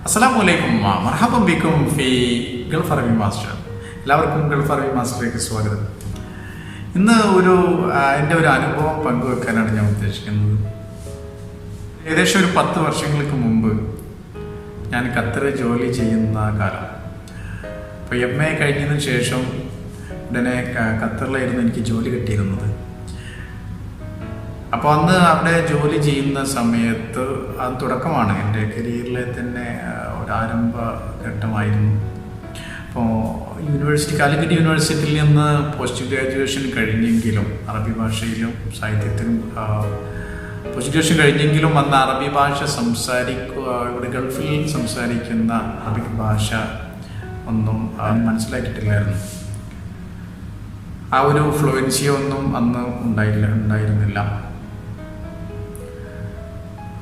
Assalamualaikum, marhaban bikum fi Gulf ArabicMaster. എല്ലാവർക്കും Gulf അറബി മാസ്റ്ററിലേക്ക് സ്വാഗതം. ഇന്ന് എൻ്റെ ഒരു അനുഭവം പങ്കുവെക്കാനാണ് ഞാൻ ഉദ്ദേശിക്കുന്നത്. ഏകദേശം ഒരു 10 വർഷങ്ങൾക്ക് മുമ്പ് ഞാൻ ഖത്തറിൽ ജോലി ചെയ്യുന്ന കാലം. അപ്പോൾ M.A കഴിഞ്ഞതിന് ശേഷം ഉടനെ ഖത്തറിലായിരുന്നു എനിക്ക് ജോലി കിട്ടിയിരുന്നത്. അപ്പോൾ അന്ന് അവിടെ ജോലി ചെയ്യുന്ന സമയത്ത് അത് തുടക്കമാണ് എൻ്റെ കരിയറിലെ തന്നെ ഒരു ആരംഭ ഘട്ടമായിരുന്നു. അപ്പോൾ കാലിക്കറ്റ് യൂണിവേഴ്സിറ്റിയിൽ നിന്ന് പോസ്റ്റ് ഗ്രാജുവേഷൻ കഴിഞ്ഞെങ്കിലും അറബി ഭാഷയിലും സാഹിത്യത്തിലും പോസ്റ്റ് ഗ്രാജുവേഷൻ കഴിഞ്ഞെങ്കിലും അന്ന് അറബി ഭാഷ ഇവിടെ ഗൾഫിൽ സംസാരിക്കുന്ന അറബിക് ഭാഷ ഒന്നും മനസ്സിലാക്കിയിട്ടില്ലായിരുന്നു. ആ ഒരു ഫ്ലുവൻസിയോ ഒന്നും അന്ന് ഉണ്ടായിരുന്നില്ല.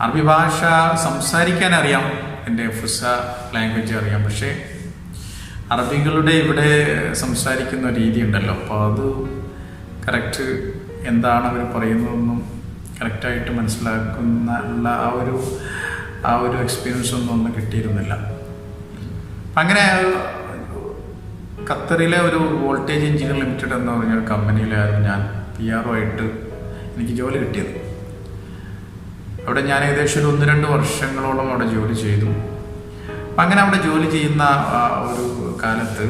അറബി ഭാഷ സംസാരിക്കാൻ അറിയാം, എൻ്റെ ഫുസ ലാംഗ്വേജ് അറിയാം, പക്ഷേ അറബികളുടെ ഇവിടെ സംസാരിക്കുന്ന രീതി ഉണ്ടല്ലോ, അപ്പോൾ അത് കറക്റ്റ് എന്താണ് അവർ പറയുന്നതെന്നും കറക്റ്റായിട്ട് മനസ്സിലാക്കുന്ന ആ ഒരു എക്സ്പീരിയൻസ് ഒന്നും കിട്ടിയിരുന്നില്ല. അങ്ങനെ ഖത്തറിലെ ഒരു വോൾട്ടേജ് എഞ്ചിനീയർ ലിമിറ്റഡ് എന്ന് പറഞ്ഞ ഒരു കമ്പനിയിലായിരുന്നു ഞാൻ PRO ആയിട്ട് എനിക്ക് ജോലി കിട്ടിയത്. അവിടെ ഞാൻ ഏകദേശം ഒരു 1-2 വർഷങ്ങളോളം അവിടെ ജോലി ചെയ്തു. അപ്പം അങ്ങനെ അവിടെ ജോലി ചെയ്യുന്ന ഒരു കാലത്ത്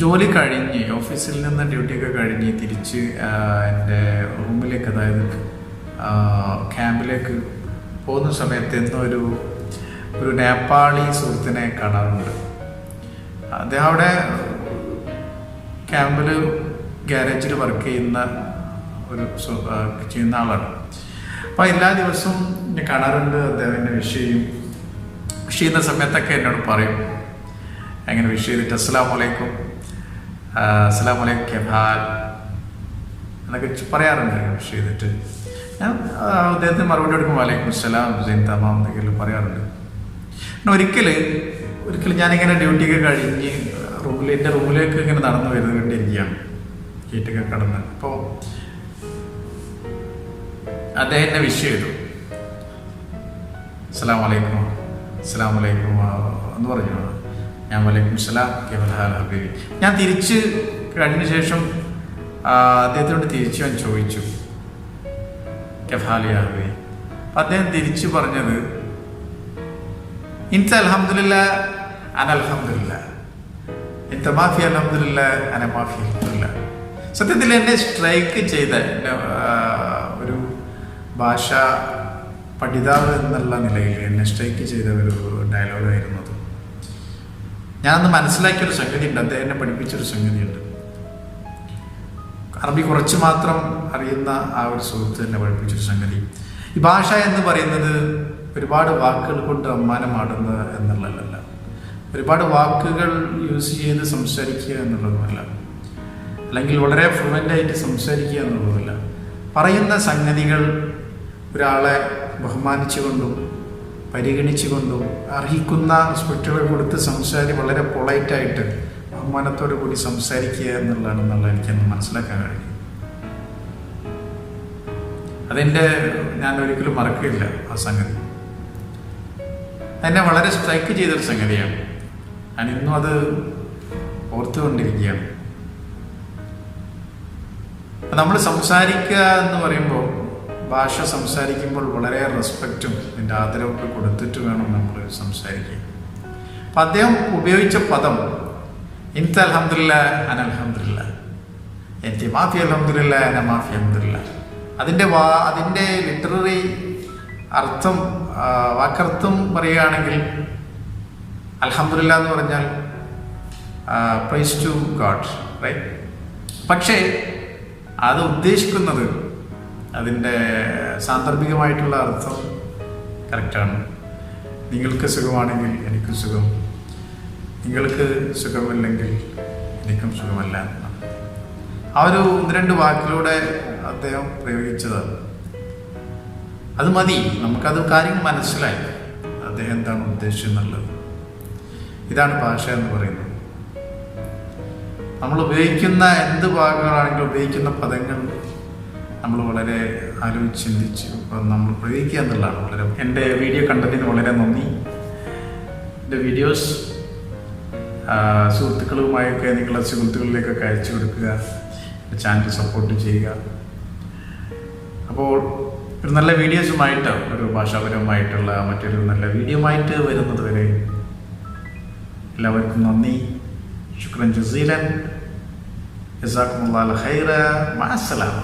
ജോലി കഴിഞ്ഞ് ഓഫീസിൽ നിന്ന് ഡ്യൂട്ടിയൊക്കെ കഴിഞ്ഞ് തിരിച്ച് എൻ്റെ റൂമിലേക്ക്, അതായത് ക്യാമ്പിലേക്ക് പോകുന്ന സമയത്ത് എന്നൊരു നേപ്പാളി സുഹൃത്തിനെ കാണാറുണ്ട്. അദ്ദേഹം അവിടെ ക്യാമ്പിൽ ഗ്യാരേജിൽ വർക്ക് ചെയ്യുന്ന ആളാണ്. അപ്പോൾ എല്ലാ ദിവസവും ഞാൻ കാണാറുണ്ട്. അദ്ദേഹത്തിൻ്റെ വിഷ് ചെയ്യുന്ന സമയത്തൊക്കെ എന്നോട് പറയും, അങ്ങനെ വിഷ് ചെയ്തിട്ട് അസ്സലാമലൈക്കും കെഹാൽ എന്നൊക്കെ പറയാറുണ്ട്. വിഷ് ചെയ്തിട്ട് ഞാൻ അദ്ദേഹത്തിന് മറുപടി കൊടുക്കും വലൈക്കും അസ്സലാം തമാം എന്നൊക്കെ പറയാറുണ്ട്. ഒരിക്കൽ ഞാനിങ്ങനെ ഡ്യൂട്ടിയൊക്കെ കഴിഞ്ഞ് എൻ്റെ റൂമിലേക്ക് ഇങ്ങനെ നടന്നു വരുന്നുകൊണ്ടിരിക്കുകയാണ്, ഗേറ്റൊക്കെ കടന്ന്. അപ്പോൾ അദ്ദേഹം എന്നെ വിഷ് ചെയ്തു, അസ്സലാമലൈക്കും എന്ന് പറഞ്ഞു. ഞാൻ വലൈക്കും സലാം കെഹാൽ ഹബീബി. ഞാൻ തിരിച്ച് കഴിഞ്ഞ ശേഷം അദ്ദേഹത്തോട് തിരിച്ച് ഞാൻ ചോദിച്ചു കെഹാൽ ഹബീബി. അപ്പം അദ്ദേഹം തിരിച്ചു പറഞ്ഞത് ഇൻത അൽഹംദുലില്ലാ അന അൽഹംദുലില്ലാ, ഇൻത മാഫി അൽഹംദുലില്ലാ അന മാഫി അൽഹംദുലില്ലാ. സത്യത്തിൽ എന്നെ സ്ട്രൈക്ക് ചെയ്ത ഒരു ഭാഷ പഠിതാവ് എന്നുള്ള നിലയിൽ എന്നെ സ്ട്രൈക്ക് ചെയ്ത ഒരു ഡയലോഗായിരുന്നു അത്. ഞാനന്ന് മനസ്സിലാക്കിയൊരു സംഗതിയുണ്ട്, അദ്ദേഹം എന്നെ പഠിപ്പിച്ചൊരു സംഗതിയുണ്ട്. അറബി കുറച്ച് മാത്രം അറിയുന്ന ആ ഒരു സുഹൃത്ത് എന്നെ പഠിപ്പിച്ചൊരു സംഗതി, ഈ ഭാഷ എന്ന് പറയുന്നത് ഒരുപാട് വാക്കുകൾ കൊണ്ട് അമ്മാനമാടുന്ന എന്നുള്ളതല്ല, ഒരുപാട് വാക്കുകൾ യൂസ് ചെയ്ത് സംസാരിക്കുക എന്നുള്ളതുമല്ല, അല്ലെങ്കിൽ വളരെ ഫ്ലുവൻ്റായിട്ട് സംസാരിക്കുക എന്നുള്ളതുമല്ല. പറയുന്ന സംഗതികൾ ഒരാളെ ബഹുമാനിച്ചുകൊണ്ടും പരിഗണിച്ചുകൊണ്ടും അർഹിക്കുന്ന റെസ്പെക്റ്റുകൾ കൊടുത്ത് വളരെ പൊളൈറ്റായിട്ട് ബഹുമാനത്തോടു കൂടി സംസാരിക്കുക എന്നുള്ളതാണെന്നുള്ള എനിക്കൊന്ന് മനസ്സിലാക്കാൻ കഴിയും. ഞാൻ ഒരിക്കലും മറക്കില്ല ആ സംഗതി. എന്നെ വളരെ സ്ട്രൈക്ക് ചെയ്തൊരു സംഗതിയാണ്. ഞാൻ ഇന്നും അത് ഓർത്തുകൊണ്ടിരിക്കുകയാണ്. നമ്മൾ സംസാരിക്കുക എന്ന് പറയുമ്പോൾ, ഭാഷ സംസാരിക്കുമ്പോൾ വളരെ റെസ്പെക്റ്റും അതിൻ്റെ ആദരവൊക്കെ കൊടുത്തിട്ട് വേണം നമ്മൾ സംസാരിക്കുക. അപ്പം അദ്ദേഹം ഉപയോഗിച്ച പദം ഇൻത അൽഹംദുലില്ലാ അന അൽഹംദുലില്ലാ, എനിക്ക് മാഫി അൽഹംദുലില്ലാ അന മാഫി അൽഹംദുലില്ലാ. അതിൻ്റെ ലിറ്റററി അർത്ഥം, വാക്കർത്ഥം പറയുകയാണെങ്കിൽ അൽഹംദുലില്ലാ എന്ന് പറഞ്ഞാൽ പ്രൈസ് ടു ഗോഡ്, റൈറ്റ്? പക്ഷേ അത് ഉദ്ദേശിക്കുന്നത്, അതിൻ്റെ സാന്ദർഭികമായിട്ടുള്ള അർത്ഥം കറക്റ്റാണ്. നിങ്ങൾക്ക് സുഖമാണെങ്കിൽ എനിക്കും സുഖം, നിങ്ങൾക്ക് സുഖമില്ലെങ്കിൽ എനിക്കും സുഖമല്ല. ആ ഒരു 1-2 വാക്കിലൂടെ അദ്ദേഹം പ്രയോഗിച്ചതാണ്. അത് മതി, നമുക്കത് കാര്യം മനസ്സിലായി അദ്ദേഹം എന്താണ് ഉദ്ദേശിച്ചെന്നുള്ളത്. ഇതാണ് ഭാഷ എന്ന് പറയുന്നത്. നമ്മൾ ഉപയോഗിക്കുന്ന എന്ത് വാക്കുകളാണെങ്കിലും ഉപയോഗിക്കുന്ന പദങ്ങൾ നമ്മൾ വളരെ ആലോചിച്ച് ചിന്തിച്ച് നമ്മൾ പ്രയോഗിക്കുക എന്നുള്ളതാണ്. എൻ്റെ വീഡിയോ കണ്ടതിന് വളരെ നന്ദി. എൻ്റെ വീഡിയോസ് സുഹൃത്തുക്കളുമായൊക്കെ നിങ്ങളുടെ സുഹൃത്തുക്കളിലേക്കൊക്കെ അയച്ചു കൊടുക്കുക, ചാനൽ സപ്പോർട്ട് ചെയ്യുക. അപ്പോൾ ഒരു നല്ല വീഡിയോസുമായിട്ട്, ഒരു ഭാഷാപരമായിട്ടുള്ള മറ്റൊരു നല്ല വീഡിയോ ആയിട്ട് വരുന്നത് വരെ എല്ലാവർക്കും നന്ദി. ശുക്രൻ ജസീലൻ. ജസാക്കുമുല്ലാഹു ഖൈറ. മഅസ്സലാമ.